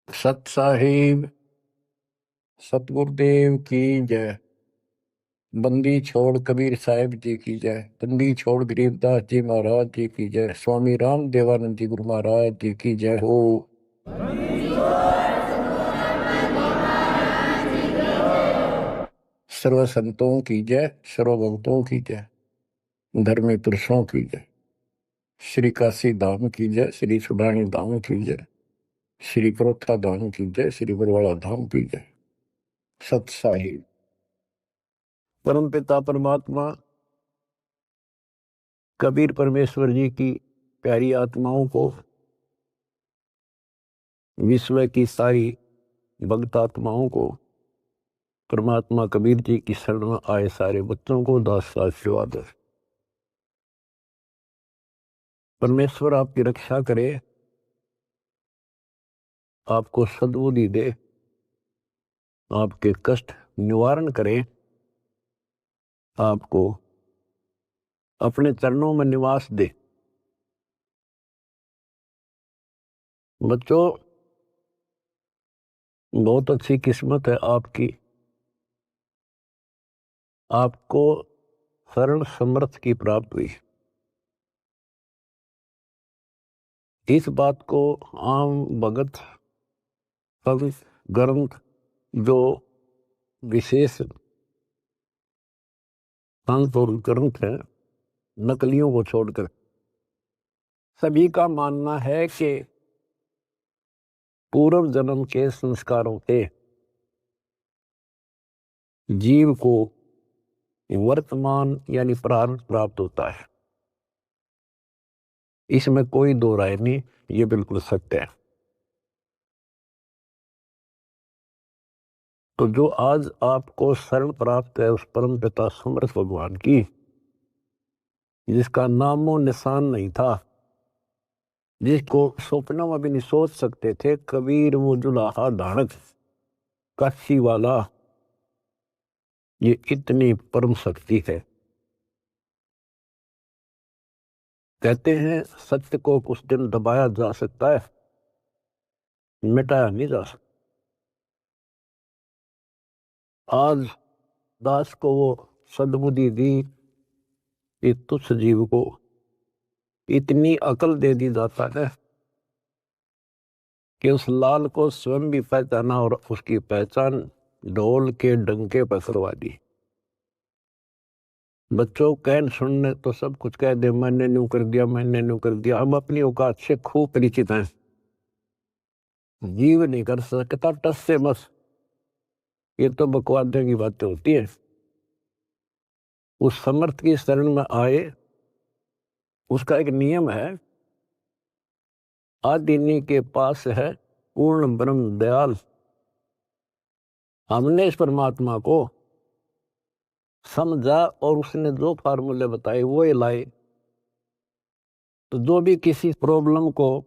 सत साहिब सतगुरुदेव की जय। बंदी छोड़ कबीर साहिब जी की जय। बंदी छोड़ गरीबदास जी महाराज जी की जय। स्वामी राम देवानंद जी गुरु महाराज जी की जय हो। सर्व संतों की जय, सर्व भक्तों की जय, धर्मी पुरुषों की जय। श्री काशी धाम की जय, श्री सुडानी धाम की जय, श्री क्रोथा धाम की जय, श्री बरवाड़ा धाम की जय। सत साहिब परम पिता परमात्मा कबीर परमेश्वर जी की प्यारी आत्माओं को, विश्व की सारी भक्त आत्माओं को, परमात्मा कबीर जी की शरण में आए सारे बच्चों को दास आशीर्वाद। परमेश्वर आपकी रक्षा करे, आपको सद्बुद्धि दे, आपके कष्ट निवारण करे, आपको अपने चरणों में निवास दे। बच्चों, बहुत अच्छी किस्मत है आपकी, आपको शरण समर्थ की प्राप्त हुई। इस बात को आम भगत सब ग्रंथ जो विशेष संत और ग्रंथ है, नकलियों को छोड़कर सभी का मानना है कि पूर्व जन्म के संस्कारों से जीव को वर्तमान यानी प्रारब्ध प्राप्त होता है। इसमें कोई दो राय नहीं, ये बिल्कुल सत्य है। तो जो आज आपको शरण प्राप्त है उस परम पिता समर्थ भगवान की, जिसका नामो निशान नहीं था, जिसको सपनों में भी नहीं सोच सकते थे, कबीर वो जुलाहा धारक काशी वाला, ये इतनी परम शक्ति है। कहते हैं सत्य को कुछ दिन दबाया जा सकता है, मिटाया नहीं जा सकता। आज दास को वो सद्बुद्धि दी कि तुच्छ जीव को इतनी अकल दे दी जाता है कि उस लाल को स्वयं भी पहचाना और उसकी पहचान ढोल के डंके पर करवा दी। बच्चों, कहन सुनने तो सब कुछ कह दे, मैंने न्यू कर दिया, मैंने न्यू कर दिया। हम अपनी औकात से खूब परिचित हैं। जीव नहीं कर सकता टस से मस, ये तो बकवादे की बातें होती है। उस समर्थ की शरण में आए, उसका एक नियम है, आदिनी के पास है पूर्ण ब्रह्म दयाल। हमने इस परमात्मा को समझा और उसने जो फार्मूले बताए वो ये लाए। तो जो भी किसी प्रॉब्लम को,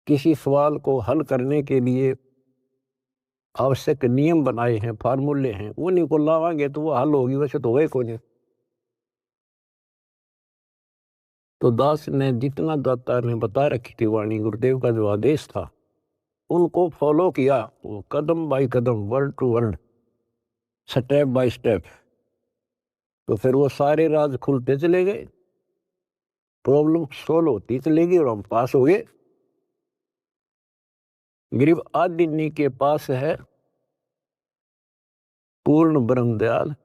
किसी सवाल को हल करने के लिए आवश्यक नियम बनाए हैं, फार्मूले हैं, उन्हीं को लावांगे तो वो हल होगी, वैसे तो होए को नहीं। तो दास ने जितना दाता ने बता रखी थी वाणी, गुरुदेव का जो आदेश था, उनको फॉलो किया, वो कदम बाय कदम, word to word, step by step. तो फिर वो सारे राज खुलते चले गए, प्रॉब्लम सोल्व होती चलेगी और हम पास हो गए। गरीब आदिनी के पास है पूर्ण ब्रह्म दयाल,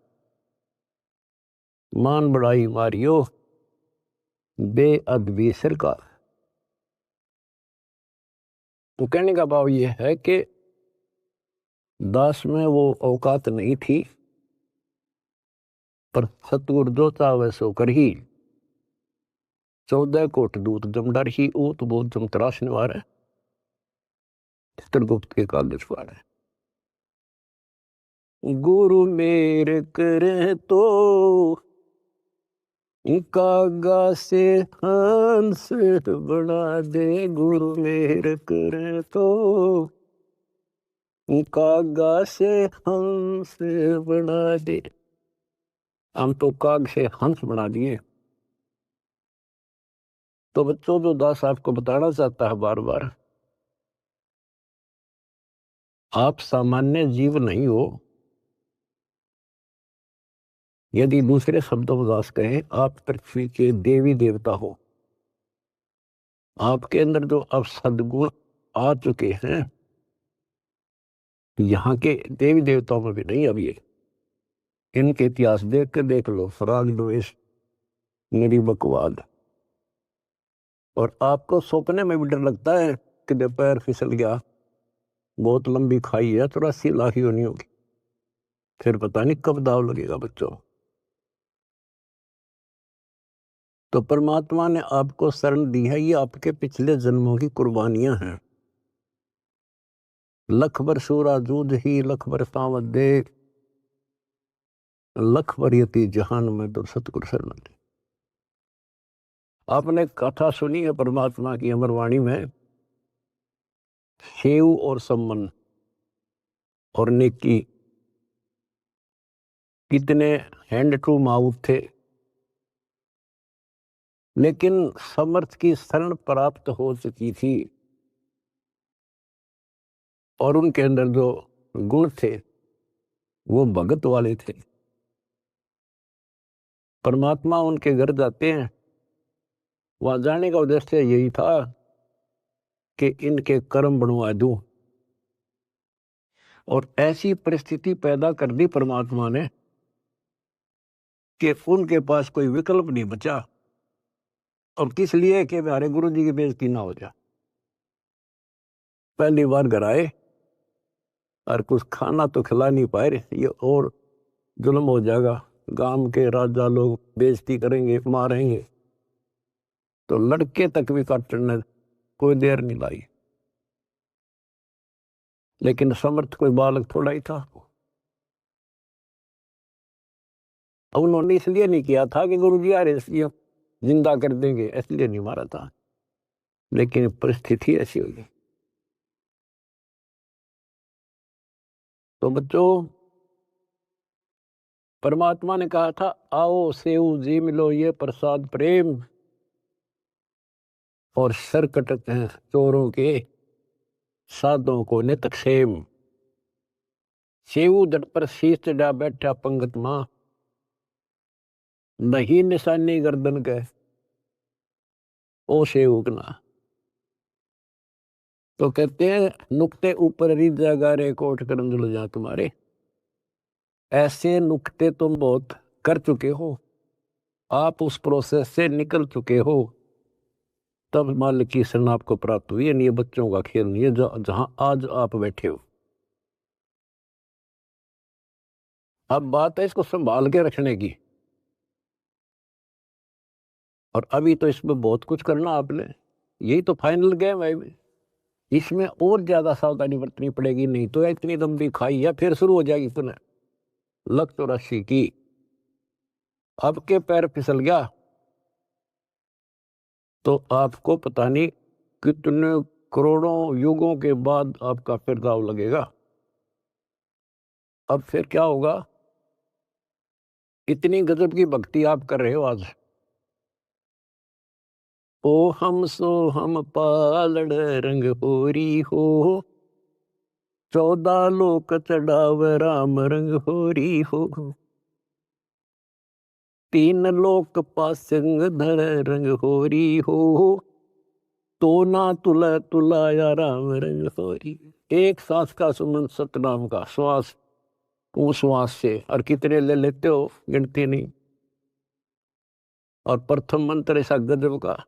मान बढ़ाई मारियो बेअदबी सरकार। तो कहने का भाव ये है कि दास में वो औकात नहीं थी, पर सतगुरु जो चाहे सो कर ही। 14 कोट दूत जमडर ही ऊत बोध जम तराश निवार है, चित्रगुप्त के कागज पार है। गुरु मेरे करे तो कागा से हंस बना दे, गुरु मेरे करे तो कागा से हंस बना दे। हम तो काग से हंस बना दिए। तो बच्चों, जो दास आपको बताना चाहता है बार बार, आप सामान्य जीव नहीं हो। यदि दूसरे शब्दों में दास कहें, आप पृथ्वी के देवी देवता हो। आपके अंदर जो अब सद्गुण आ चुके हैं, यहाँ के देवी देवताओं में भी नहीं। अब ये इनके इतिहास देख के देख लो, राग द्वेष, निरी बकवाद। और आपको सपने में भी डर लगता है कि पैर फिसल गया, बहुत लंबी खाई है, 84 लाख ही होनी होगी, फिर पता नहीं कब दाव लगेगा बच्चों। तो परमात्मा ने आपको शरण दी है, ये आपके पिछले जन्मों की कुर्बानियां हैं। लख बर सूरा जूद ही, लख बर सावत दे, लख बर यति जहान में तो सतगुरु शरण दे। आपने कथा सुनी है परमात्मा की अमरवाणी में, सेव और सम्मन और नेकी कितने हैंड टू माउथ थे, लेकिन समर्थ की शरण प्राप्त हो चुकी थी और उनके अंदर जो गुण थे वो भगत वाले थे। परमात्मा उनके घर जाते हैं, वहां जाने का उद्देश्य यही था कि इनके कर्म बनवा दूं। और ऐसी परिस्थिति पैदा कर दी परमात्मा ने कि उनके पास कोई विकल्प नहीं बचा। और किस लिए कि हमारे गुरु जी की बेइज्जती ना हो जाए। पहली बार घर आए और कुछ खाना तो खिला नहीं पाए, ये और जुल्म हो जाएगा, गांव के राजा लोग बेइज्जती करेंगे, मारेंगे। तो लड़के तक भी काटने कोई देर नहीं लाई। लेकिन समर्थ कोई बालक थोड़ा ही था। अब उन्होंने इसलिए नहीं किया था कि गुरु जी अरे जिंदा कर देंगे, इसलिए नहीं मारा था, लेकिन परिस्थिति ऐसी हुई। तो बच्चों, परमात्मा ने कहा था, आओ सेव जी मिलो ये प्रसाद प्रेम, और सर कटते हैं चोरों के, साधों को नित क्षेम। सेव जट पर शीश चढ़ा बैठा पंगत मां, नहीं निशानी गर्दन के, ओ सेवकना। तो कहते हैं, नुक्ते ऊपर रिजा गारे कोट करम जुल जा तुम्हारे। ऐसे नुक्ते तुम बहुत कर चुके हो, आप उस प्रोसेस से निकल चुके हो, तब मालिक की शरण आपको प्राप्त हुई। ये बच्चों का खेल नहीं है जहां आज आप बैठे हो। अब बात है इसको संभाल के रखने की। और अभी तो इसमें बहुत कुछ करना आपने, यही तो फाइनल गेम है। इसमें और ज्यादा सावधानी बरतनी पड़ेगी, नहीं तो इतनी लंबी खाई है फिर शुरू हो जाएगी पुनः। लख 84 की, अब के पैर फिसल गया तो आपको पता नहीं कितने करोड़ों युगों के बाद आपका फिर दाव लगेगा। अब फिर क्या होगा, इतनी गजब की भक्ति आप कर रहे हो आज। ओ हम सो हम पालड़ रंग होरी हो, 14 लोक चढ़ाव राम रंग होरी हो, 3 लोक पासंग धर रंग होरी हो, तो ना तुला तुलाया राम रंग होरी। एक सांस का सुमन सतनाम का श्वास, उस श्वास से और कितने ले लेते हो गिनती नहीं। और प्रथम मंत्र ऐसा गजब का।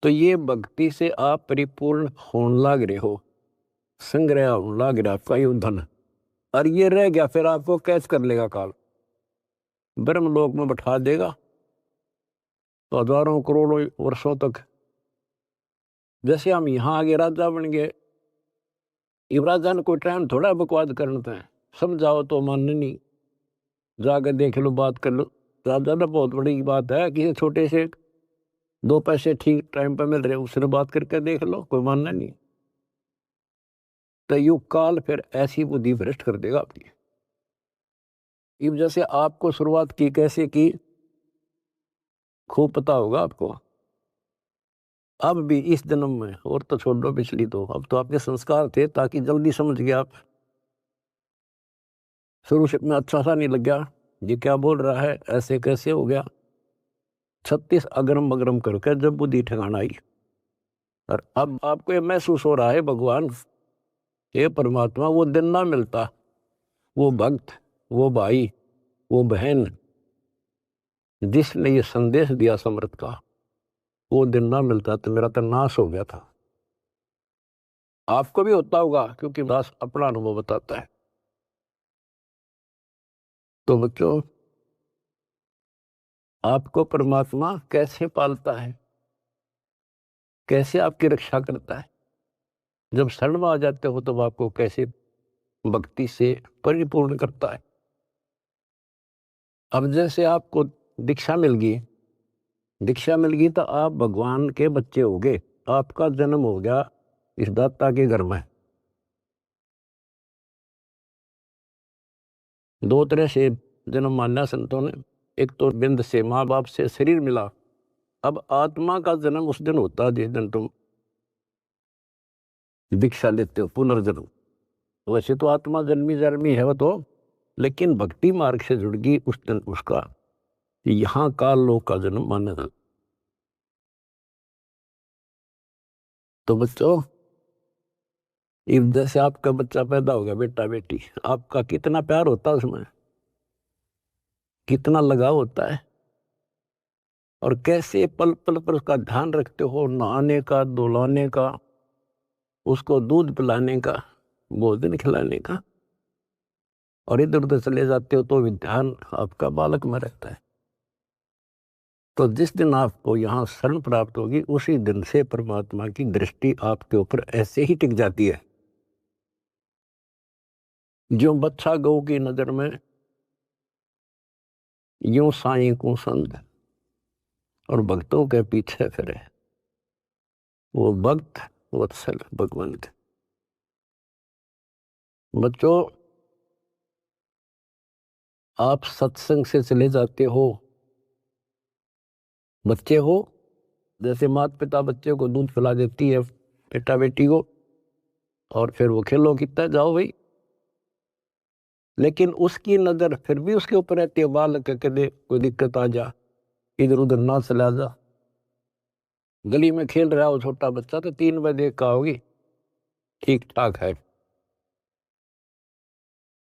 तो ये भक्ति से आप परिपूर्ण होने लग रहे हो, संग्रह होने लग रहा आपका ये धन। और ये रह गया फिर आपको कैच कर लेगा काल, ब्रह्मलोक में बैठा देगा। तो हजारों करोड़ों वर्षों तक, जैसे हम यहाँ आगे राजा बन गए, इब राजा ने कोई टाइम थोड़ा बकवाद करना है, समझाओ तो मानने नहीं, जाकर देख लो, बात कर लो। राजा ना बहुत बड़ी बात है, किसी छोटे से 2 पैसे ठीक टाइम पर मिल रहे, उसने बात करके देख लो, कोई मानना नहीं। तो युग काल फिर ऐसी बुद्धि भ्रष्ट कर देगा आपकी। इब जैसे आपको शुरुआत की कैसे की खूब पता होगा आपको। अब भी इस जन्म में, और तो छोड़ दो पिछली, तो अब तो आपके संस्कार थे ताकि जल्दी समझ गया आप। शुरू से में अच्छा सा नहीं लग गया, ये क्या बोल रहा है, ऐसे कैसे हो गया। 36 अगरम बगरम करके जब बुद्धि ठिकाना आई, और अब आपको ये महसूस हो रहा है भगवान, ये परमात्मा वो दिन ना मिलता, वो भक्त, वो भाई, वो बहन जिसने ये संदेश दिया समर्थ का, वो दिन ना मिलता तो मेरा तो नाश हो गया था। आपको भी होता होगा, क्योंकि दास अपना अनुभव बताता है। तो बच्चों, आपको परमात्मा कैसे पालता है, कैसे आपकी रक्षा करता है, जब शरण में आ जाते हो तब आपको कैसे भक्ति से परिपूर्ण करता है। अब जैसे आपको दीक्षा मिल गई, दीक्षा मिल गई तो आप भगवान के बच्चे हो गए, आपका जन्म हो गया इस दाता के घर में। दो तरह से जन्म माना संतों ने, एक तो बिंद से माँ बाप से शरीर मिला, अब आत्मा का जन्म उस दिन होता है जिस दिन तुम दीक्षा लेते हो, पुनर्जन्म। वैसे तो आत्मा जन्मी जन्मी है वो तो, लेकिन भक्ति मार्ग से जुड़ गई उस दिन उसका यहाँ काल लोक का जन्म माना जाता। तो बच्चों, इस जैसे आपका बच्चा पैदा होगा, बेटा बेटी, आपका कितना प्यार होता है उसमें, कितना लगाव होता है, और कैसे पल पल पर उसका ध्यान रखते हो, नहाने का, धुलाने का, उसको दूध पिलाने का, भोजन खिलाने का, और इधर उधर चले जाते हो तो भी ध्यान आपका बालक में रहता है। तो जिस दिन आपको यहाँ शरण प्राप्त होगी, उसी दिन से परमात्मा की दृष्टि आपके ऊपर ऐसे ही टिक जाती है। जो बच्चा गौ की नजर में यूं साईं को संग और भक्तों के पीछे फिरे, वो भक्त वत्सल भगवंत। बच्चों, आप सत्संग से चले जाते हो, बच्चे हो, जैसे माता पिता बच्चे को दूध पिला देती है, बेटा बेटी को, और फिर वो खेलो कितना जाओ भाई, लेकिन उसकी नजर फिर भी उसके ऊपर रहती है, बालक कदे कोई दिक्कत आ जा, इधर उधर ना चला जा। गली में खेल रहा हो छोटा बच्चा तो 3 बजे का होगी, ठीक ठाक है।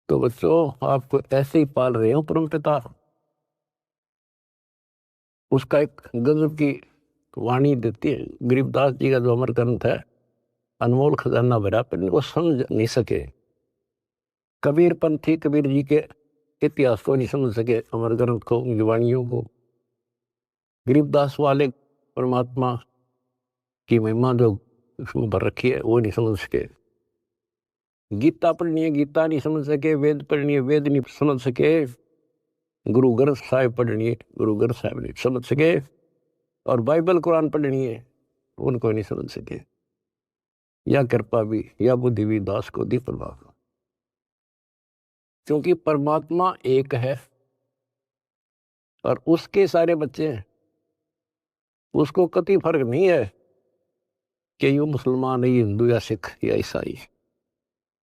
तो बच्चों, आपको ऐसे ही पाल रहे हो परम पिता। उसका एक गजब की वाणी देती है, गरीबदास जी का जो अमर ग्रंथ है, अनमोल खजाना भरा, पर इनको समझ नहीं सके। कबीर पंथी कबीर जी के इतिहास को नहीं समझ सके, अमर ग्रंथ को, उनकी वाणियों को। गरीबदास वाले परमात्मा की महिमा जो उसमें भर रखी है वो नहीं समझ सके। गीता पढ़नी है, गीता नहीं समझ सके। वेद पढ़नी है, वेद नहीं समझ सके। गुरु ग्रंथ साहिब पढ़नी है, गुरु ग्रंथ साहिब नहीं समझ सके। और बाइबल कुरान पढ़नी है, उनको नहीं समझ सके। या कृपा भी या बुद्धि भी दास को दी परमात्मा, क्योंकि परमात्मा एक है और उसके सारे बच्चे हैं। उसको कति फर्क नहीं है कि ये मुसलमान है, ये हिंदू या सिख या ईसाई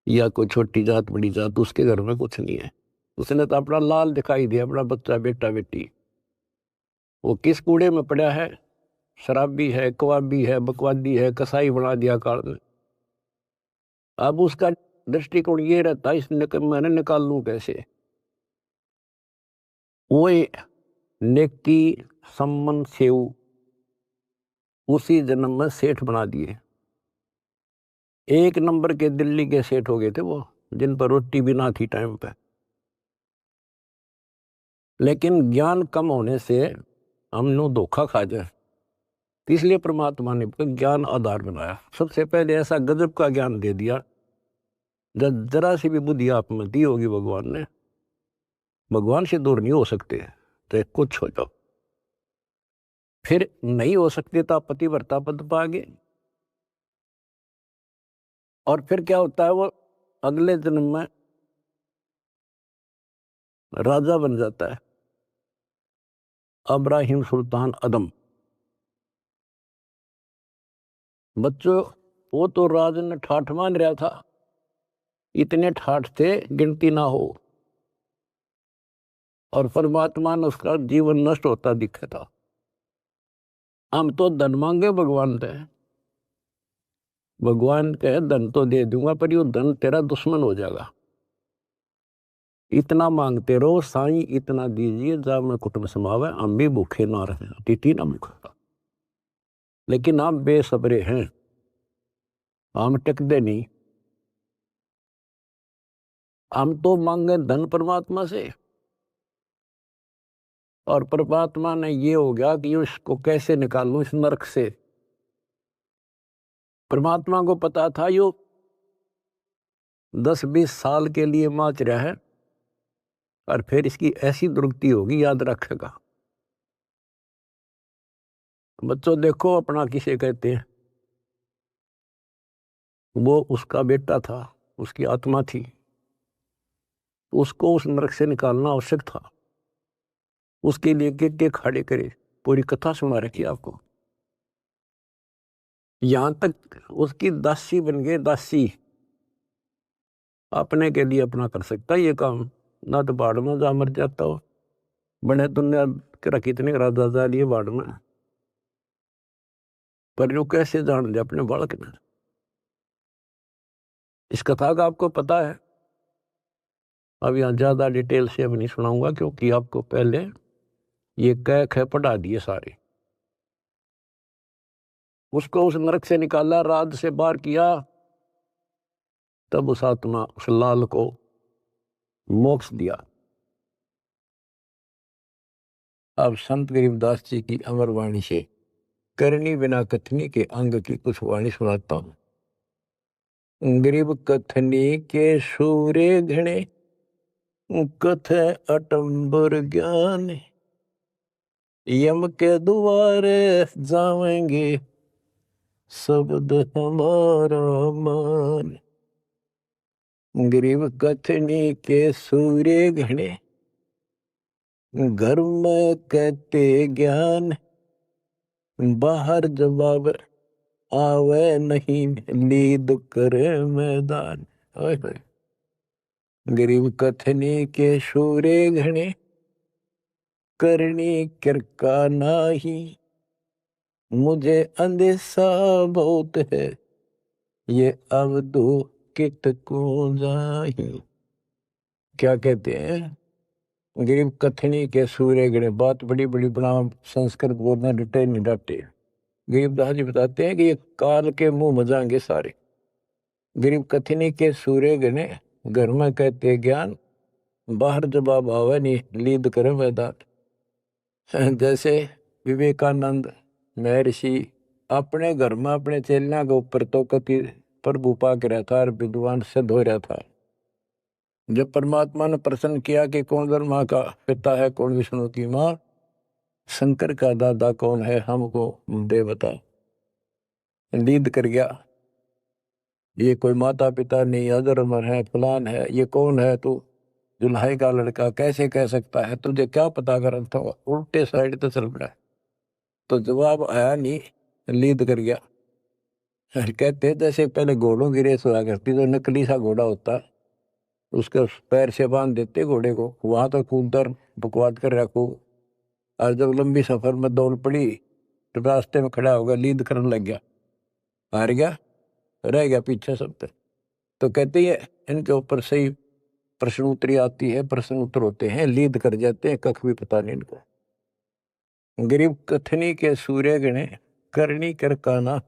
या कोई छोटी जात बड़ी जात, उसके घर में कुछ नहीं है। उसने तो अपना लाल दिखाई दिया, अपना बच्चा बेटा बेटी। वो किस कूड़े में पड़ा है, शराबी है, कबाबी है, बकवादी है, कसाई बना दिया काल ने। अब उसका दृष्टिकोण ये रहता है, मैंने निकाल लूं कैसे। वो नेकी सम्मन सेव उसी जन्म में सेठ बना दिए। 1 नंबर के दिल्ली के सेठ हो गए थे वो, जिन पर रोटी भी ना थी टाइम पे। लेकिन ज्ञान कम होने से हमने धोखा खा जाए, तो इसलिए परमात्मा ने ज्ञान आधार बनाया। सबसे पहले ऐसा गजब का ज्ञान दे दिया, जब जरा सी भी बुद्धि आप में दी होगी भगवान ने, भगवान से दूर नहीं हो सकते, तो कुछ हो जाओ। फिर नहीं हो सकते तो आप पतिव्रता पद पाओगे। और फिर क्या होता है, वो अगले जन्म में राजा बन जाता है, अब्राहिम सुल्तान अदम। बच्चों, वो तो राज ने ठाठ मान रहा था, इतने ठाठ थे गिनती ना हो, और परमात्मा ने उसका जीवन नष्ट होता दिखा था। हम तो धन मांगे भगवान से, भगवान कहे धन तो दे दूंगा पर यो धन तेरा दुश्मन हो जाएगा, इतना मांगते रहो साईं इतना दीजिए जा में कुटुंब समावे, हम भी भूखे ना रहे, अतिथि ना भूखा। लेकिन हम बेसब्रे हैं, हम टिकते नहीं, हम तो मांगे धन परमात्मा से, और परमात्मा ने ये हो गया कि इसको कैसे निकालूं इस नरक से। परमात्मा को पता था यो 10-20 साल के लिए माच रहा है, और फिर इसकी ऐसी दुर्गति होगी, याद रखेगा। बच्चों देखो, अपना किसे कहते हैं, वो उसका बेटा था, उसकी आत्मा थी, उसको उस नरक से निकालना आवश्यक था। उसके लिए के खड़े करे, पूरी कथा सुना रखी आपको। यहां तक उसकी दासी बन गए, दासी अपने के लिए अपना कर सकता है ये काम, ना तो बाढ़ में जा मर जाता हो, बने दुनिया के कितने राजा जा लिए बाढ़ में, पर जो कैसे जान दे अपने बालक ने। इस कथा का आपको पता है, अब यहाँ ज्यादा डिटेल से अब नहीं सुनाऊंगा, क्योंकि आपको पहले ये कह ख पढ़ा दिए सारे। उसको उस नरक से निकाला, राज से बाहर किया, तब उस आत्मा उस लाल को मोक्ष दिया। अब संत गरीबदास जी की अमर वाणी से करनी बिना कथनी के अंग की कुछ वाणी सुनाता हूं। गरीब कथनी के सूर्य घने, कथ अटंबर ज्ञान, यम के द्वारे जावेंगे शब्द हमारा मान। गरीब कथनी के सूर्य घने, घर में कहते ज्ञान, बाहर जवाब आवे नहीं लीद करे मैदान। गरीब कथनी के सूर्य घने, करनी किरका नाही, मुझे अंदेशा बहुत है, ये अवधु कित को जाही। क्या कहते हैं, गरीब कथनी के सूर्य गणे, बात बड़ी बड़ी बना संस्कृत बोलना डटे नहीं डटे। गरीबदास जी बताते हैं कि ये काल के मुंह मजाएंगे सारे। गरीब कथनी के सूर्य गणे, घर में कहते ज्ञान, बाहर जवाब आवे नहीं लीद करे मैदान। जैसे विवेकानंद महर्षि अपने घर में अपने चेलियां के ऊपर तो कति प्रभु पाक रहा था और विद्वान सिद्ध हो रहा था। जब परमात्मा ने प्रश्न किया कि कौन ब्रह्मा का पिता है, कौन विष्णु की माँ, शंकर का दादा कौन है, हमको दे बता। लीद कर गया, ये कोई माता पिता नहीं, अजर अमर है, फलान है, ये कौन है तू, जुल्हाई का लड़का कैसे कह सकता है, तुझे क्या पता कर था, उल्टे साइड तो चल पड़ा। तो जवाब आया नहीं, लीद कर गया। कहते जैसे पहले घोड़ों की रेस हुआ करती, तो नकली सा घोड़ा होता, उसके पैर से बांध देते घोड़े को, वहां तो कूदकर बकवाद कर रखो, और जब लंबी सफर में दौड़ पड़ी तो रास्ते में खड़ा होगा, लीद करने लग गया, हार गया, रह गया पीछे सब पे। तो कहते हैं इनके ऊपर सही प्रश्न उत्तरी आती है, प्रश्न उत्तर होते हैं, लीद कर जाते हैं, कख भी पता नहीं इनको। गरीब कथनी के सूर्य गणे, करनी करकाना,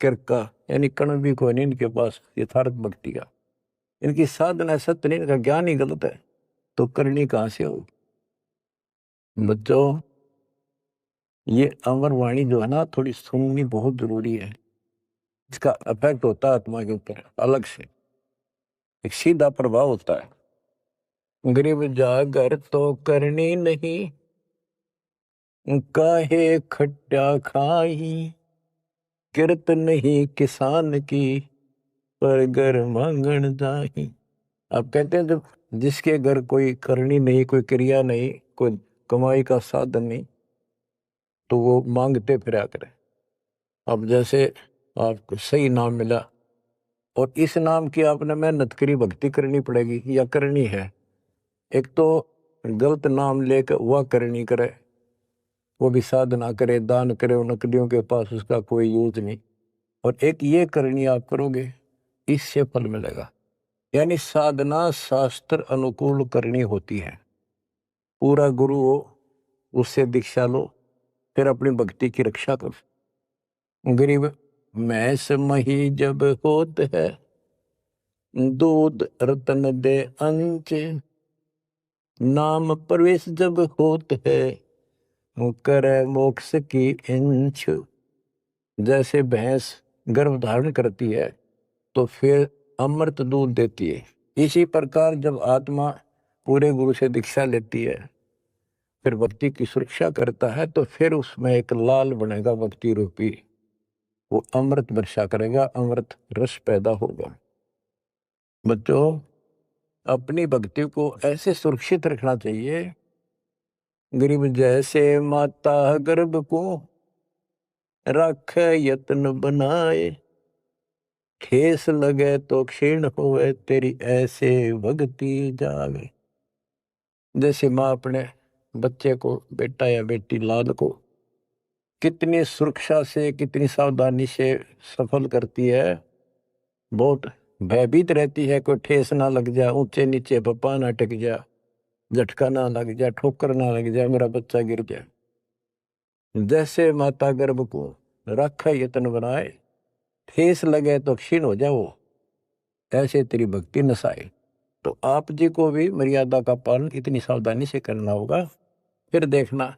करका यानी कण भी कोई नहीं इनके पास यथार्थ भक्ति का, इनकी साधना सत्य नहीं, इनका ज्ञान ही गलत है, तो करनी कहां से होगी। बच्चों, ये अमर वाणी जो है ना, थोड़ी सुननी बहुत जरूरी है, इसका इफेक्ट होता है आत्मा के ऊपर अलग से, एक सीधा प्रभाव होता है। गरीब जागर तो करनी नहीं, काहे खट्टा खाई, किरत नहीं किसान की, पर घर मांगन जाही। अब कहते हैं जब जिसके घर कोई करनी नहीं, कोई क्रिया नहीं, कोई कमाई का साधन नहीं, तो वो मांगते फिरा करे। अब जैसे आपको सही नाम मिला, और इस नाम की आपने मेहनत करी, भक्ति करनी पड़ेगी या करनी है। एक तो गलत नाम लेकर वह करनी करे, वो भी साधना करे, दान करे, उन नकलियों के पास उसका कोई यूज नहीं। और एक ये करनी आप करोगे, इससे फल मिलेगा। यानी साधना शास्त्र अनुकूल करनी होती है। पूरा गुरु हो, उससे दीक्षा लो, फिर अपनी भक्ति की रक्षा करो। गरीब मैस मही जब होत है, दूध रतन दे अंच, नाम प्रवेश जब होत है, करे मोक्ष की इंच। जैसे भैंस गर्भ धारण करती है तो फिर अमृत दूध देती है, इसी प्रकार जब आत्मा पूरे गुरु से दीक्षा लेती है, फिर भक्ति की सुरक्षा करता है, तो फिर उसमें एक लाल बनेगा भक्ति रूपी, वो अमृत वर्षा करेगा, अमृत रस पैदा होगा। बच्चों, अपनी भक्ति को ऐसे सुरक्षित रखना चाहिए। गरीब जैसे माता गर्भ को राखे यत्न बनाए, ठेस लगे तो क्षीण होए, तेरी ऐसे भक्ति जागे। जैसे माँ अपने बच्चे को, बेटा या बेटी लाद को कितनी सुरक्षा से, कितनी सावधानी से सफल करती है, बहुत भयभीत रहती है, कोई ठेस ना लग जाए, ऊंचे नीचे पप्पा ना टिक जाए, झटका ना लग जाए, ठोकर ना लग जाए, मेरा बच्चा गिर जाए। जैसे माता गर्भ को रखा यत्न बनाए, ठेस लगे तो क्षीण हो जाओ, ऐसे तेरी भक्ति नसाए। तो आप जी को भी मर्यादा का पालन इतनी सावधानी से करना होगा। फिर देखना,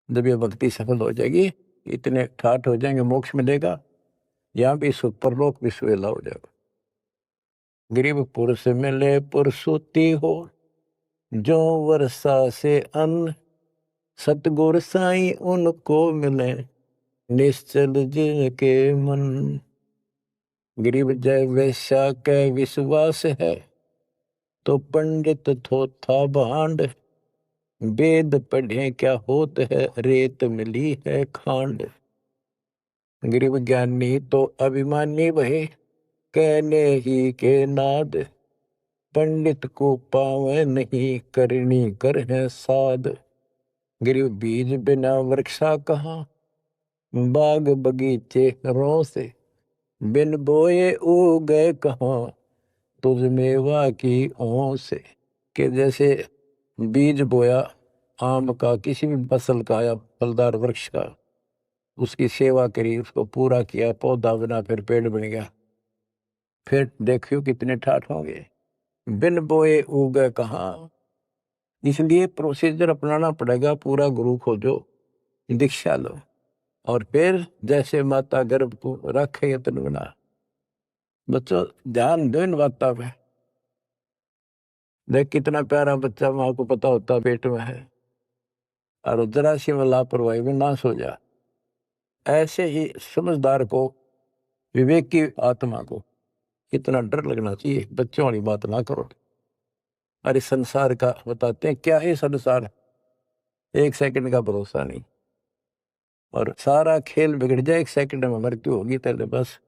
जब ये भक्ति सफल हो जाएगी, इतने ठाठ हो जाएंगे, मोक्ष मिलेगा, यहाँ भी परलोक भी सुहेला हो जाएगा। गरीब पुरुष मिले पुरुषोत्ती हो, जो वर्षा से अन्न, सतगुर साई उनको मिले, निश्चल जिनके मन। गरीब जय वैश्या के विश्वास है, तो पंडित थोथा भांड, वेद पढ़े क्या होत है, रेत मिली है खांड। गरीब ज्ञानी तो अभिमानी वही, कहने ही के नाद, पंडित को पावे नहीं, करनी कर है साध। गरीब बीज बिना वृक्षा कहाँ, बाग बगीचे रो से, बिन बोए उगे कहाँ, तुझ मेवा की ओं से। कि जैसे बीज बोया आम का, किसी भी फसल का या फलदार वृक्ष का, उसकी सेवा करी, उसको पूरा किया, पौधा बना, फिर पेड़ बन गया, फिर देखियो कितने ठाठ होंगे। बिन बोए उगे कहाँ, इसलिए प्रोसीजर अपनाना पड़ेगा। पूरा गुरु खोजो, दीक्षा लो, और फिर जैसे माता गर्भ को रखे यत्न बना। बच्चों, ध्यान दो इन बातों पे। देख कितना प्यारा बच्चा माँ को पता होता पेट में है, और जरा सी में लापरवाही में नाश हो जा। ऐसे ही समझदार को, विवेक की आत्मा को कितना डर लगना चाहिए। बच्चों वाली बात ना करो। अरे संसार का बताते हैं क्या है संसार, एक सेकंड का भरोसा नहीं, और सारा खेल बिगड़ जाए, एक सेकंड में मृत्यु होगी तेरे बस।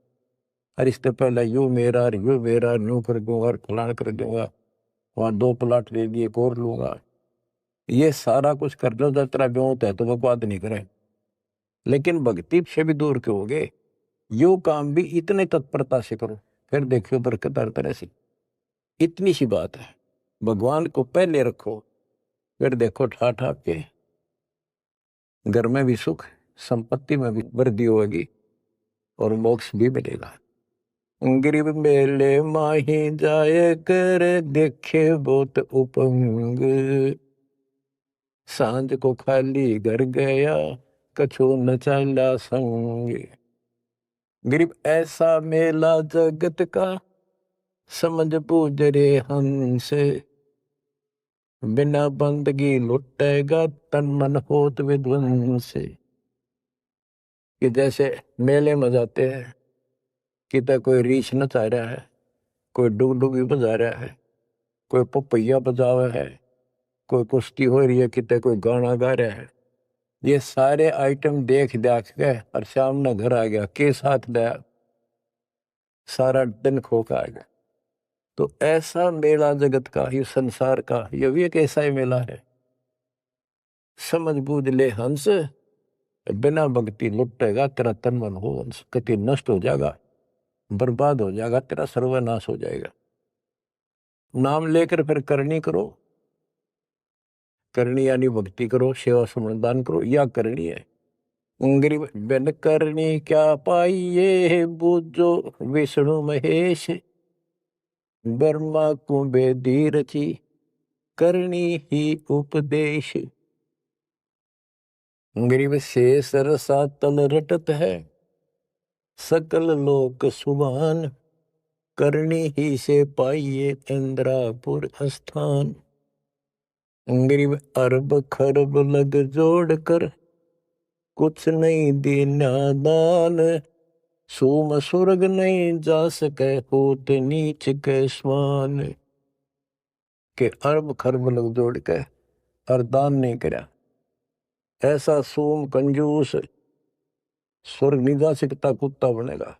अरे इससे पहले यू मेरा न्यू कर दूंगा और फलान कर दूंगा, वहां 2 प्लाट ले लिए, एक और लूंगा। ये सारा कुछ कर लो, जब तेरा ब्योत है तो वो बात नहीं करे, लेकिन भक्ति से भी दूर के होगे। यो काम भी इतने तत्परता से करो, फिर देखियो बरकत हर तरह से। इतनी सी बात है, भगवान को पहले रखो, फिर देखो ठाठ आपके घर में भी सुख, संपत्ति में भी वृद्धि होगी, और मोक्ष भी मिलेगा। गरीब मेले माही जाए कर, देखे बहुत उपंग, सांझ को खाली घर गया, कछु न चला संग। गरीब ऐसा मेला जगत का, समझ बूझ रे हंस, बिना बंदगी लुटेगा, तन मन होत विध्वंस। कि जैसे मेले में जाते हैं, कितना कोई रीछ नचा रहा है, कोई डुगडुगी बजा रहा है, कोई पपैया बजा रहा है, कोई कुश्ती हो रही है, कितने कोई गाना गा रहा है, ये सारे आइटम देख देख के और शाम न घर आ गया, के साथ लाया, सारा दिन खो के आ गया। तो ऐसा मेला जगत का, ये संसार का, ये भी एक ऐसा ही मेला है। समझ बूझ ले हंस, बिना भक्ति लुटेगा तेरा तन मन हो हंस, कति नष्ट हो जाएगा, बर्बाद हो जाएगा, तेरा सर्वनाश हो जाएगा। नाम लेकर फिर करनी करो, करनी यानी भक्ति करो, सेवा समर्दान करो, या करनी है। गरीब बिन करनी क्या पाइये, बूझो विष्णु महेश, ब्रह्मा को बेदी रची, करनी ही उपदेश। गरीब शेष रसा तल रटत है, सकल लोक सुभान, करनी ही से पाइये इंद्रापुर स्थान। गरीब अरब खरब लग जोड़ कर, कुछ नहीं देना दान, सोम स्वर्ग नहीं जा सके, होत नीच के समान। के अरब खरब लग जोड़ के और दान नहीं करा, ऐसा सोम कंजूस स्वर्ग नहीं जा सकता, कुत्ता बनेगा।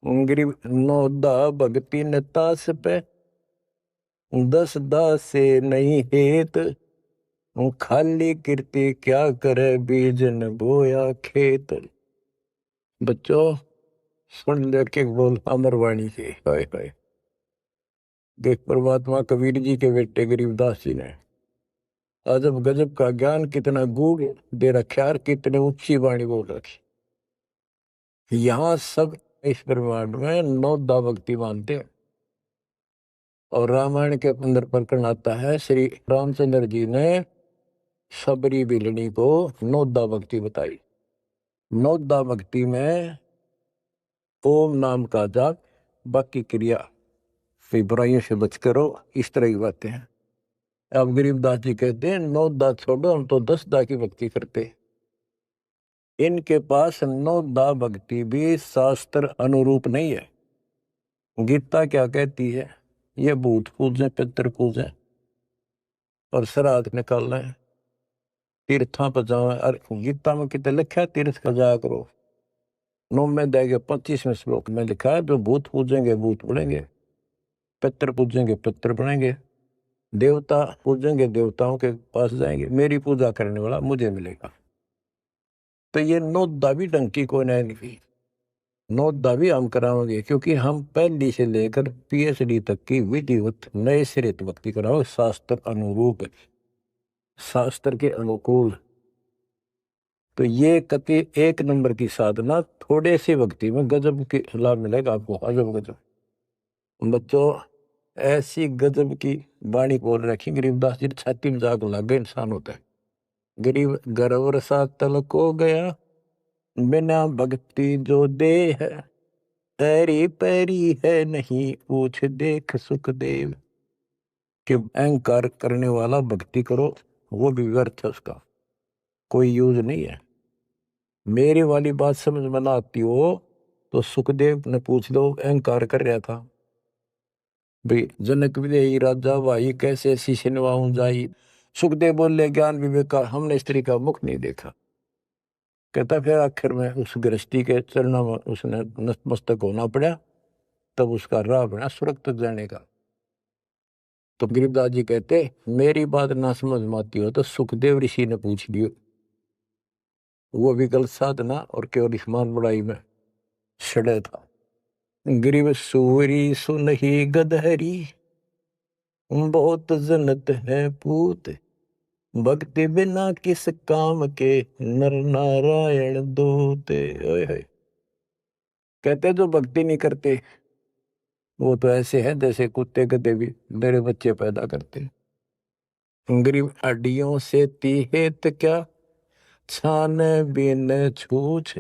गरीब नौदा भक्ति न तास पे, 10 दास से नहीं हेत, खाली कीर्ति क्या करे, बीज न बोया खेत। बच्चों सुन ले के बोल अमरवाणी के, हाय हाय। देख परमात्मा कबीर जी के बेटे गरीबदास जी ने अजब गजब का ज्ञान कितना गूढ़ दे रखा, और कितने ऊंची वाणी बोल रखी। यहाँ सब इस ब्रह्मांड में 9 दा भक्ति मानते हैं। और रामायण के अंदर प्रकरण आता है, श्री रामचंद्र जी ने सबरी बिलनी को 9 दा भक्ति बताई। 9 दा भक्ति में ओम नाम का जाप, बाकी क्रिया, फिर बुराइयों से बच करो, इस तरह की बातें हैं। अब गरीबदास जी कहते हैं 9 दा छोड़ो, हम तो 10 दा की भक्ति करते। इनके पास 9 दा भक्ति भी शास्त्र अनुरूप नहीं है। गीता क्या कहती है, ये भूत पूजे, पितर पूजे और श्राद्ध निकालना है, तीर्था पर जाओ। और गीता में कितने लिखा है, तीर्थ का जाया करो। 9 में देगे 25वें श्लोक में लिखा है, जो भूत पूजेंगे भूत बनेंगे, पितर पूजेंगे पितर बनेंगे, देवता पूजेंगे देवताओं के पास जाएंगे, मेरी पूजा करने वाला मुझे मिलेगा। तो ये 9 दा भी डंकी को नहीं, 9 दा भी हम कराओगे, क्योंकि हम पहली से लेकर PhD तक की विधिवत नए सिरे भक्ति कराओ, शास्त्र अनुरूप, शास्त्र के अनुकूल। तो ये कति 1 नंबर की साधना, थोड़े से भक्ति में गजब के लाभ मिलेगा आपको, अजब गजब। बच्चों ऐसी गजब की वाणी बोल रखी, गरीबदास जी छाती में जाग लग गए इंसान होता है। गरीब गर्व सा तल को गया, बिना भक्ति जो दे है, तेरी पैरी है नहीं पूछ देख सुखदेव। कि अहंकार करने वाला भक्ति करो, वो भी व्यर्थ है, उसका कोई यूज नहीं है। मेरी वाली बात समझ में ना आती हो तो सुखदेव ने पूछ लो, अहंकार कर रहा था भाई, जनक विदेही राजा भाई कैसे शीशे नवाऊं जाई। सुखदेव बोले, ज्ञान विवेक का हमने स्त्री का मुख नहीं देखा। कहता फिर आखिर में उस गृहस्थी के चरणों में उसने नतमस्तक होना पड़ा, तब उसका राह बना स्वर्ग तक जाने का। तो गरीबदास जी कहते, मेरी बात ना समझ में आती हो तो सुखदेव ऋषि ने पूछ लियो, वो भी गलत साधना और केवल ईमान बड़ाई में सड़े था। गरीब सूरी सुनही गदहरी, बहुत जनत है पूत, भक्ति बिना किस काम के, नर नारायण दूते। ओए होए। कहते जो भक्ति नहीं करते वो तो ऐसे है जैसे कुत्ते गधे भी मेरे बच्चे पैदा करते। गरीब हड्डियों से तीहेत क्या, छान बिन छूछ,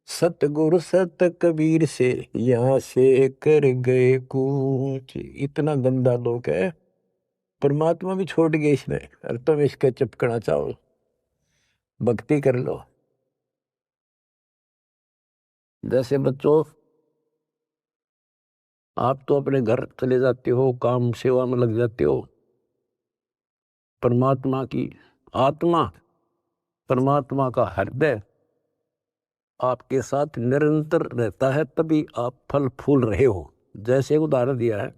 सतगुरु सत कबीर से यहाँ से कर गए कूच। इतना गंदा लोग है, परमात्मा भी छोड़ गए इसने, और तुम इसके चिपकना चाहो, भक्ति कर लो। जैसे बच्चों आप तो अपने घर चले जाते हो, काम सेवा में लग जाते हो, परमात्मा की आत्मा परमात्मा का हृदय आपके साथ निरंतर रहता है, तभी आप फल फूल रहे हो। जैसे उदाहरण दिया है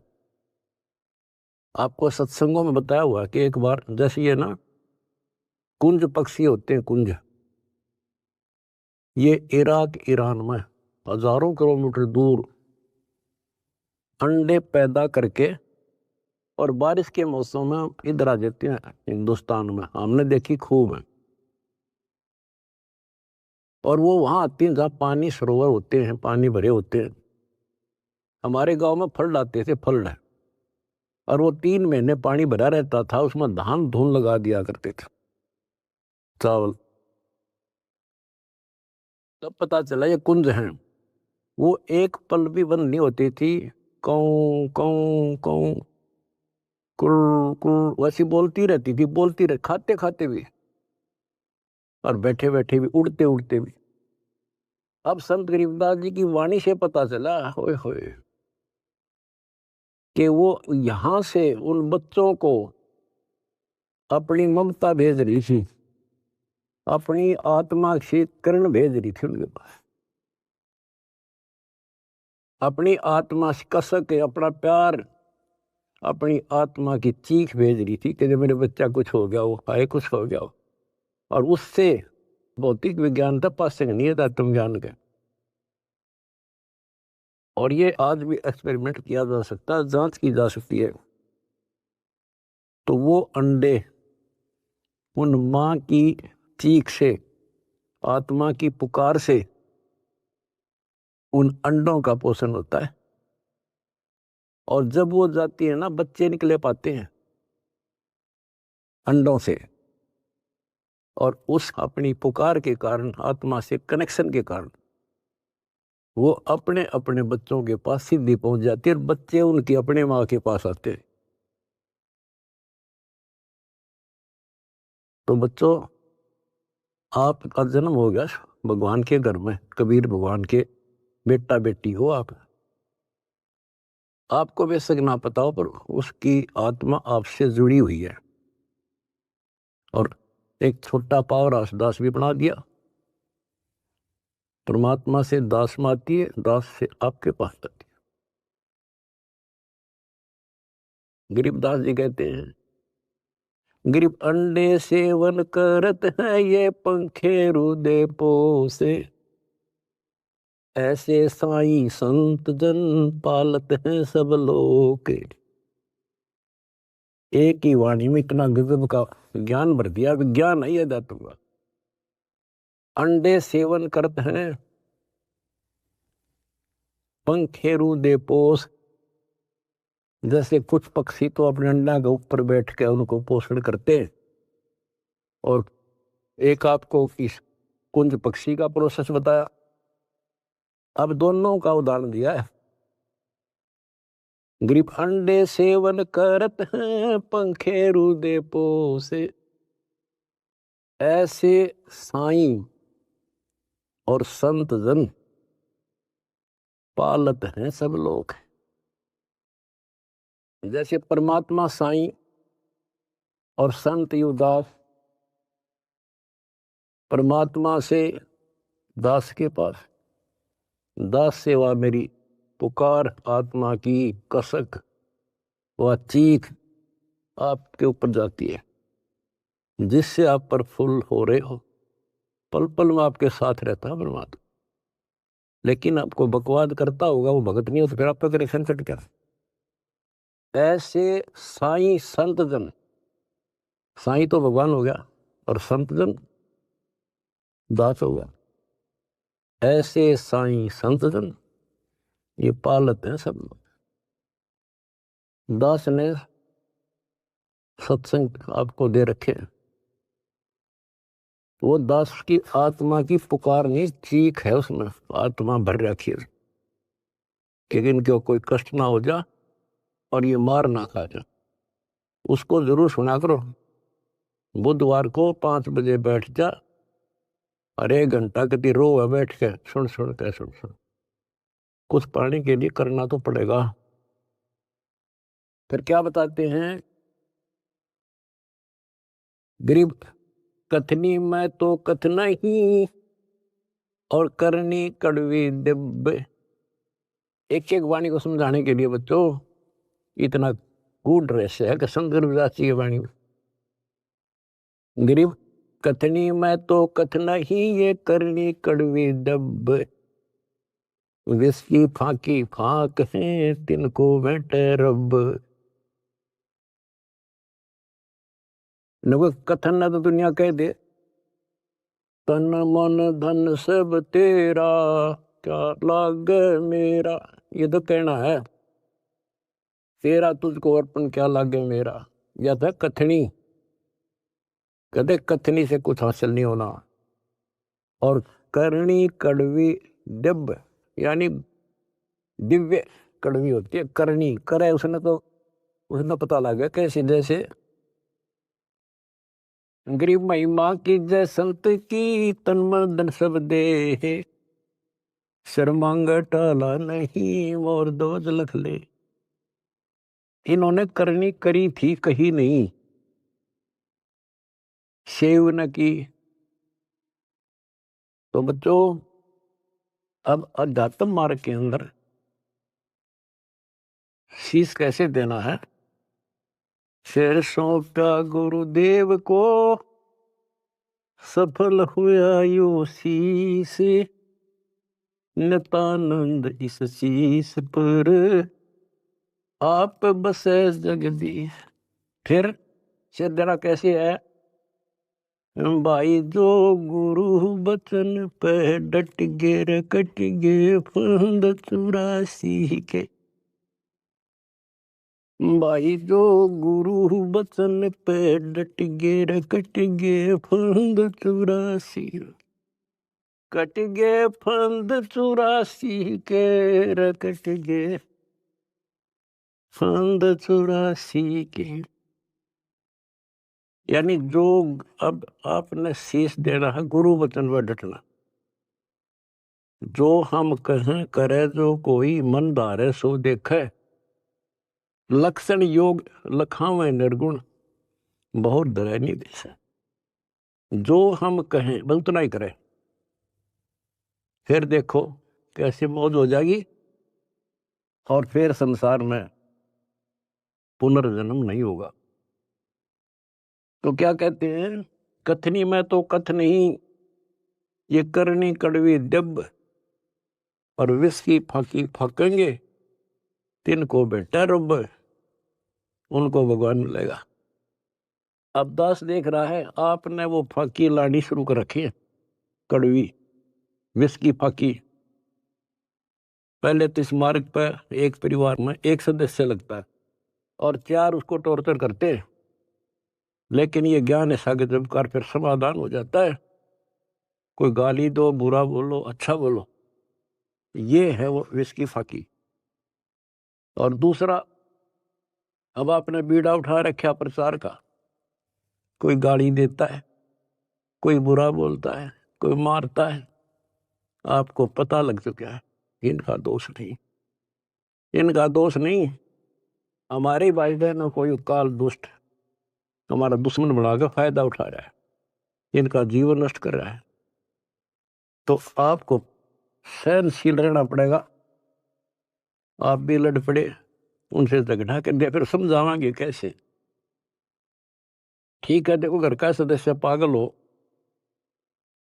आपको, सत्संगों में बताया हुआ कि एक बार जैसे ये ना कुंज पक्षी होते हैं, कुंज, ये इराक ईरान में हजारों किलोमीटर दूर अंडे पैदा करके और बारिश के मौसम में इधर आ जाते हैं हिंदुस्तान में, हमने देखी खूब है। और वो वहां आती हैं जहाँ पानी सरोवर होते हैं, पानी भरे होते हैं। हमारे गांव में फल लाते थे, फल है, और वो 3 महीने पानी भरा रहता था, उसमें धान धून लगा दिया करते थे, चावल। तब पता चला ये कुंज हैं। वो एक पल भी बंद नहीं होती थी, कौं कौं कौं कुर कुर वैसी बोलती रहती थी, बोलती रह, खाते खाते भी और बैठे बैठे भी, उड़ते उड़ते भी। अब संत गरीबदास जी की वाणी से पता चला, होए होए, कि वो यहां से उन बच्चों को अपनी ममता भेज रही थी, अपनी आत्मा से किरण भेज रही थी उनके पास, अपनी आत्मा से कसक के अपना प्यार, अपनी आत्मा की चीख भेज रही थी कि जब मेरे बच्चा कुछ हो गया हो, आए कुछ हो गया हो। और उससे भौतिक विज्ञान था, पासे नहीं है तत्व ज्ञान के। और ये आज भी एक्सपेरिमेंट किया जा सकता है, जांच की जा सकती है। तो वो अंडे उन माँ की चीख से, आत्मा की पुकार से उन अंडों का पोषण होता है। और जब वो जाती है ना, बच्चे निकले पाते हैं अंडों से, और उस अपनी पुकार के कारण, आत्मा से कनेक्शन के कारण, वो अपने अपने बच्चों के पास सीधी पहुंच जाती है, और बच्चे उनकी अपने माँ के पास आते हैं। तो बच्चों, आपका जन्म हो गया भगवान के घर में, कबीर भगवान के बेटा बेटी हो आप। आपको बेशक ना पता हो, पर उसकी आत्मा आपसे जुड़ी हुई है। और एक छोटा पावर हाउस दास भी बना दिया। परमात्मा से दास में आती है, दास से आपके पास आती है। गरीबदास जी कहते हैं, गरीब अंडे सेवन करत है, ये पंखे रुदे पोसे, ऐसे साईं संत जन पालत हैं सब लोग। एक ही वाणी में इतना गजब का ज्ञान भर दिया, विज्ञान है ये धातु का। अंडे सेवन करते हैं, पंखे रुदे पोस, जैसे कुछ पक्षी तो अपने अंडा के ऊपर बैठ के उनको पोषण करते हैं। और एक आपको इस कुंज पक्षी का प्रोसेस बताया, अब दोनों का उदाहरण दिया है। गरीब अंडे सेवन करत हैं, पंखे रुदे पोसे, ऐसे साईं और संत जन पालत हैं सब लोग। जैसे परमात्मा साईं और संत युवदास परमात्मा से दास के पास, दास से वह मेरी पुकार, आत्मा की कसक, वह चीख आपके ऊपर जाती है, जिससे आप प्रफुल्ल हो रहे हो। पल पल में आपके साथ रहता है परमात्मा। लेकिन आपको बकवाद करता होगा, वो भगत नहीं हो, तो फिर आपका कनेक्शन कट गया। ऐसे साईं संत जन, साईं तो भगवान हो गया और संत जन दास हो गया। ऐसे साईं संत जन ये पालत हैं सब लोग। दास ने सत्संग आपको दे रखे हैं, वो दास की आत्मा की पुकार नहीं, चीख है, उसमें आत्मा भर रखी है कि इनको कोई कष्ट ना हो जा और ये मार ना खा जा। उसको जरूर सुना करो। बुधवार को 5 बजे बैठ जा और 1 घंटा कति रो है बैठ के, सुन सुन के, सुन सुन। कुछ पाने के लिए करना तो पड़ेगा। फिर क्या बताते हैं, गरीब कथनी मैं तो कथना ही और करनी कड़वी दिव्य। एक एक वाणी को समझाने के लिए बच्चों इतना गूढ़ रहस्य है कि शंकर विदास जी की वाणी में गरीब कथनी मैं तो कथना ही ये करनी कड़वी दब। विस्की फाकी फाक है तिनको बैठे रब। न कोई कथन ना तो दुनिया कह दे तन मन धन सब तेरा क्या लागे मेरा। ये तो कहना है तेरा तुझको अर्पण क्या लागे मेरा। या था कथनी कहते कथनी से कुछ हासिल नहीं होना। और करनी कड़वी दिव्य यानी दिव्य कड़वी होती है। करनी करे उसने तो उसने पता लग गया कैसे जैसे गरीब महिमा की जय संत की तन मन धन सब दे। शर्मांग टाला नहीं और दोज लख ले। इन्होंने करनी करी थी कही नहीं सेव न की। तो बच्चों अब अध्यात्म मार्ग के अंदर शीश कैसे देना है। शेर सौंपा गुरुदेव को सफल हुआ यो शीश। नितानंद इस शीश पर आप बसे जगदीश। फिर शेर देना कैसे है भाई जो गुरु बचन पे डट गे रे कट गे फंद 84 के। भाई जो गुरु बचन पे डट गे रे कट गे फंद 84। कट गे फंद 84 के रे कट गे फंद 84 के। यानी जो अब आपने शीश देना है गुरु वचन पर डटना। जो हम कहें करे जो कोई मन धारे सो देखे। लक्षण योग लखावे निर्गुण बहुत डरे नहीं देश। जो हम कहें बस उतना ही करें फिर देखो कैसी मौज हो जाएगी। और फिर संसार में पुनर्जन्म नहीं होगा। तो क्या कहते हैं कथनी में तो कथ नहीं ये करनी कड़वी दब। और विष की फाकी फाकेंगे तिनको बेटा रब उनको भगवान मिलेगा। अब दास देख रहा है आपने वो फाकी लानी शुरू कर रखी है कड़वी विष की फाकी। पहले तो इस मार्ग पर एक परिवार में एक सदस्य लगता है और 4 उसको टॉर्चर करते हैं। लेकिन ये ज्ञान है सागर जब कर फिर समाधान हो जाता है। कोई गाली दो बुरा बोलो अच्छा बोलो ये है वो विष की फाकी। और दूसरा अब आपने बीड़ा उठा रखा प्रचार का। कोई गाली देता है कोई बुरा बोलता है कोई मारता है। आपको पता लग चुका है इनका दोष नहीं। इनका दोष नहीं हमारे भाई बहनों कोई काल दुष्ट हमारा दुश्मन बनाकर फायदा उठा रहा है इनका जीवन नष्ट कर रहा है। तो आपको सहनशील रहना पड़ेगा। आप भी लड़ पड़े उनसे झगड़ा कर दिया फिर समझावांगे कैसे। ठीक है देखो घर का सदस्य पागल हो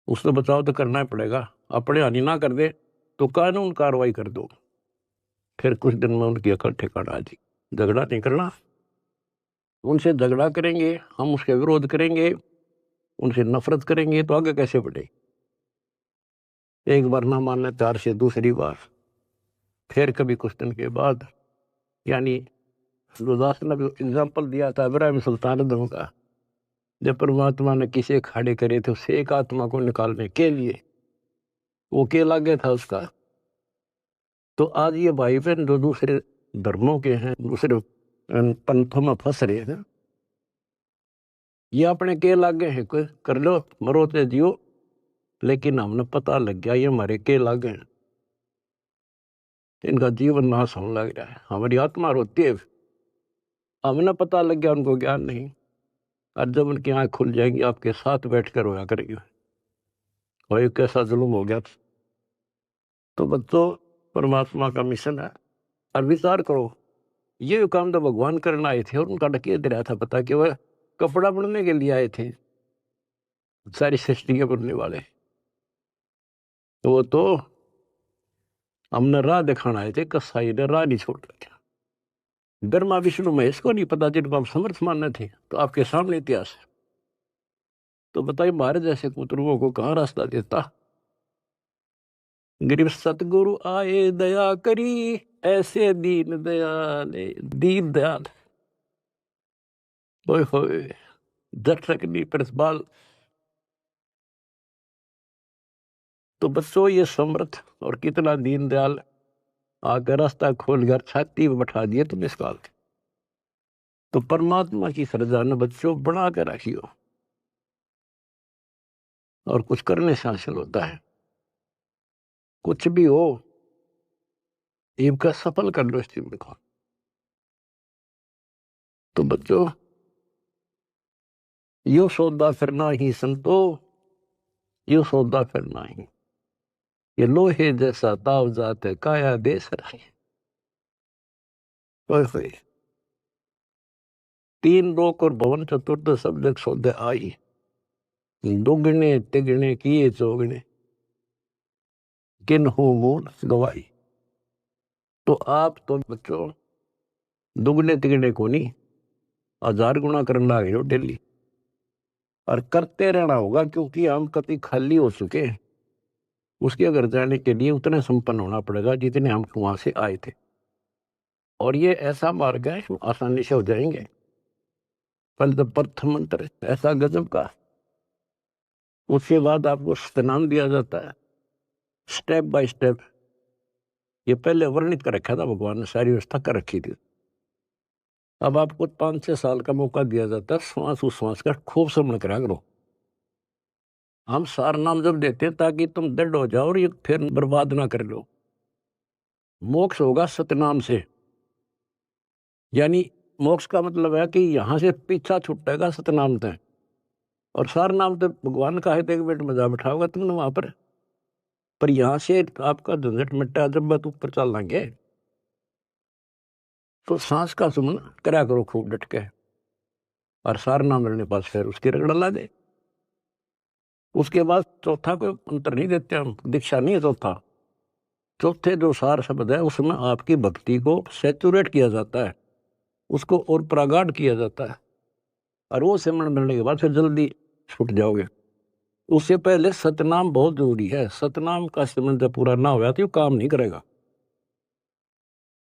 उससे बचाव तो करना ही पड़ेगा। अपने हानि ना कर दे तो कानून कार्रवाई कर दो। फिर कुछ दिन में उनकी अकल ठिकाना आ जाएगी। झगड़ा नहीं करना। उनसे झगड़ा करेंगे हम उसके विरोध करेंगे उनसे नफरत करेंगे तो आगे कैसे बढ़े। एक बार ना मानने 4 से दूसरी बार फिर कभी कुछ दिन के बाद यानी गुरदास ने भी एग्जाम्पल दिया था इब्राहिम सुल्तान का। जब परमात्मा ने किसे खड़े करे थे उसे एक आत्मा को निकालने के लिए वो के लागे था उसका। तो आज ये भाई बहन जो दूसरे धर्मों के हैं दूसरे पंथों में फंस रहे हैं ये अपने के लागे हैं कोई कर लो मरो ते जियो। लेकिन हमने पता लग गया ये हमारे के लागे हैं। इनका जीवन नाश होने लग रहा है हमारी आत्मा रोती है। हमने पता लग गया उनको ज्ञान नहीं। और जब उनकी आँख खुल जाएंगी आपके साथ बैठ कर रोया करेंगे, और ये कैसा जुल्म हो गया। तो बच्चों, परमात्मा का मिशन है। और विचार करो, ये काम तो भगवान करना आए थे और उनका डकिया दे रहा था पता कि वह कपड़ा बनने के लिए आए थे, सारी सृष्टि के बनने वाले। तो वो तो हमने राह दिखाना आए थे, कसाई ने राह नहीं छोड़ रखा। ब्रह्मा विष्णु महेश को नहीं पता जिनको हम समर्थ मानने थे, तो आपके सामने इतिहास है। तो बताइए महाराज जैसे कुतुर्बों को कहाँ रास्ता देता। गरीब सतगुरु आए दया करी, ऐसे दीन दयाल, दीन दयाल होए होए जठरकनी प्रतिपाल। तो बच्चों ये समर्थ और कितना दीन दयाल आकर रास्ता खोलकर छाती में बैठा दिए तुम इस काल के। तो परमात्मा की श्रद्धा ने बच्चों बना कर रखियो, और कुछ करने से हासिल होता है। कुछ भी हो इनका सफल कर लो इस चीज को। तो बच्चों, यो सौदा फिरना ही संतो, यो सौदा फिरना ही, ये लोहे जैसा ताव जात है काया देश रहे। ओए होए, तीन लोक और भवन चतुर्थ सब जग सौदे आई, दुगने तिगने किए चौगने, किन हो मूल गवाई। तो आप तो बच्चों दुगने तिगने को नहीं, 1000 गुना करने लगे हो डेली, और करते रहना होगा, क्योंकि हम कभी खाली हो चुके हैं। उसके घर जाने के लिए उतने संपन्न होना पड़ेगा जितने हम वहां से आए थे। और ये ऐसा मार्ग है, आसानी से हो जाएंगे। पहले तो प्रथम मंत्र ऐसा गजब का, उसके बाद आपको सतनाम दिया जाता है स्टेप बाय स्टेप। ये पहले वर्णित कर रखा था भगवान ने, सारी व्यवस्था कर रखी थी। अब आपको 5-6 साल का मौका दिया जाता है, श्वास उश्वास का खूब समझ करा करो। हम सार नाम जब देते हैं ताकि तुम दृढ़ हो जाओ और ये फिर बर्बाद ना कर लो। मोक्ष होगा सतनाम से, यानी मोक्ष का मतलब है कि यहां से पीछा छुटेगा सतनाम तक। और सार नाम तो भगवान का है, तो एक मिनट मजा बिठाओगा तुमने वहां पर यहां से आपका झंझट मिट्टा जब बात ऊपर चल लेंगे। तो सांस का सुमन करा करो खूब डट के, और सार नाम लेने पास फिर उसकी रगड़ ला दे। उसके बाद चौथा कोई अंतर नहीं देते हम, दीक्षा नहीं है चौथा। चौथे जो सार शब्द है उसमें आपकी भक्ति को सेचुरेट किया जाता है, उसको और प्रगाढ़ किया जाता है, और वो सिमरण मिलने के बाद फिर जल्दी छूट जाओगे। उससे पहले सतनाम बहुत जरूरी है। सतनाम का सिमरण जब पूरा ना हुआ तो ये काम नहीं करेगा।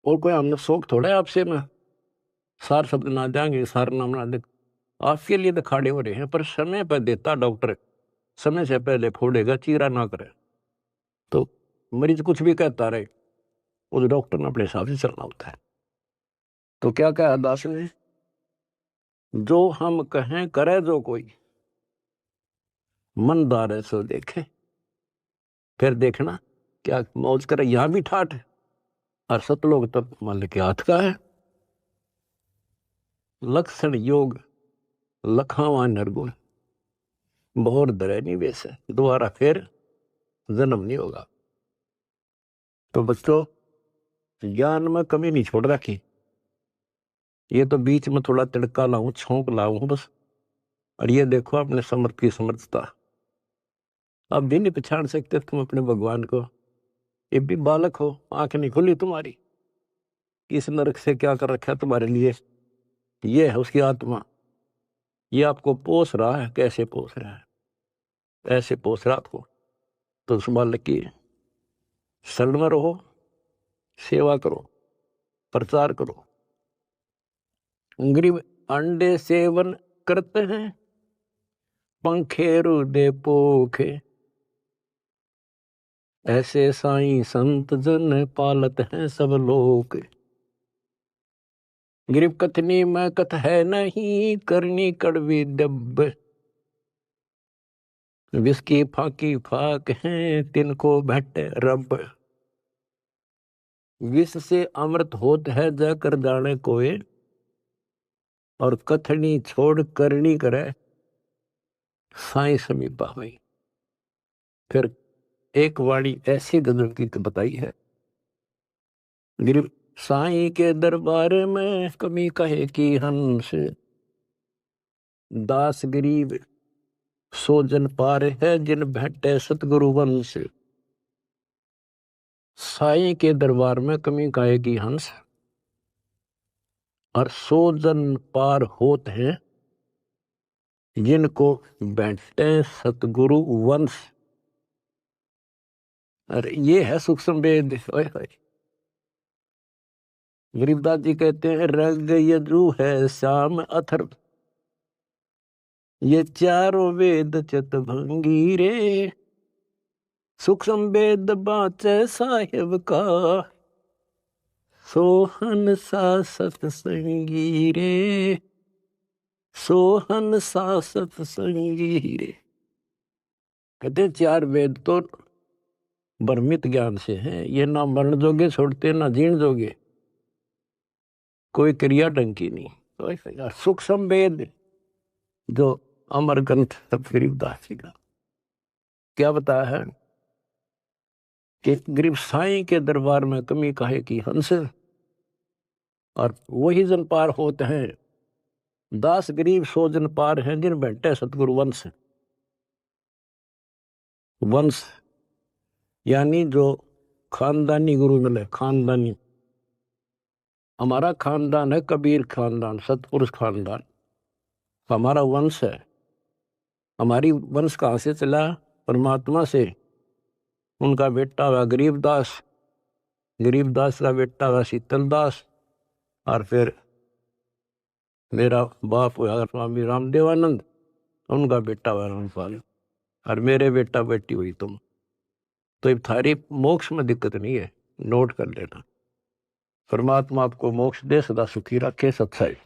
और कोई हमने शौक थोड़ा है आपसे में सार शब्द ना देंगे, सार नाम ना दे, आपके लिए तो खड़े हो रहे हैं। पर समय पर देता डॉक्टर, समय से पहले फोड़ेगा, चीरा ना करे। तो मरीज कुछ भी कहता रहे, उस डॉक्टर ने अपने हिसाब से चलना होता है। तो क्या कहा दास ने, जो हम कहें करे जो कोई, मनदार है सो देखे। फिर देखना क्या मौज करे, यहां भी ठाठ है, और सतलोक तब मान के हाथ का है। लक्षण योग लखावा नरगुण, बहुर दरे नहीं वैसे, दोबारा फिर जन्म नहीं होगा। तो बच्चों, ज्ञान में कमी नहीं छोड़ रखी। ये तो बीच में थोड़ा तिड़का लाऊं, छोंक लाऊं बस। और ये देखो अपने समर्थ की समर्थता, आप भी नहीं पहचान सकते तुम अपने भगवान को। ये भी बालक हो, आंख नहीं खुली तुम्हारी, किस नरक से क्या कर रखा है तुम्हारे लिए। ये है उसकी आत्मा, ये आपको पोस रहा है। कैसे पोस रहा है, ऐसे पोस रहा आपको। तो उस बालक की शरण में रहो, सेवा करो, प्रचार करो। गरीब अंडे सेवन करते हैं, पंखे रुदे पोखे, ऐसे साईं संत जन पालत हैं सब लोग। गरीब कथनी में कथ है नहीं, करनी कड़वी दब, विस्की फाकी फाक हैं तिनको भट्ट रब। विष से अमृत होत है जाकर जाने कोई, और कथनी छोड़ करनी करे साई समीपा हुई। फिर एक वाणी ऐसी गजब की बताई है, गिर साई के दरबार में कमी कहे की हंस, दास गरीब सो जन पार है जिन भेंटे सतगुरु वंश। साई के दरबार में कमी कहे की हंस, और सो जन पार होत हैं जिनको भेंटे सतगुरु वंश। अरे ये है सूक्ष्म वेद। गरीबदास जी कहते हैं रग यजु है श्याम अथर्व, ये चारों वेद चितभंगी रे, सूक्ष्म वेद बाचे साहिब का, सोहन सा सतसंगी रे, सोहन सा सतसंगी रे। कहते चार वेद तो भ्रमित ज्ञान से हैं, ये ना मरण जोगे छोड़ते ना जीण जोगे, कोई क्रिया ढंग की नहीं। तो सूक्ष्म वेद जो अमर ग्रंथ सब गरीबदास जी का क्या बताया है कि गरीब साईं के दरबार में कमी काहे की हंस, और वही जन पार होते हैं, दास गरीब सो जन पार हैं जिन बैठे सतगुरु वंश। वंश यानी जो खानदानी गुरु मिले, खानदानी। हमारा खानदान है कबीर खानदान, सतपुरुष खानदान, हमारा वंश है। हमारी वंश कहाँ से चला? परमात्मा से। उनका बेटा हुआ गरीबदास, गरीबदास का बेटा हुआ शीतलदास, और फिर मेरा बाप हुआ स्वामी रामदेवानंद, उनका बेटा हुआ रामपाल, और मेरे बेटा बेटी हुई तुम। तो अब थारी मोक्ष में दिक्कत नहीं है, नोट कर लेना। परमात्मा आपको मोक्ष दे, सदा सुखी रखे। सत्संग।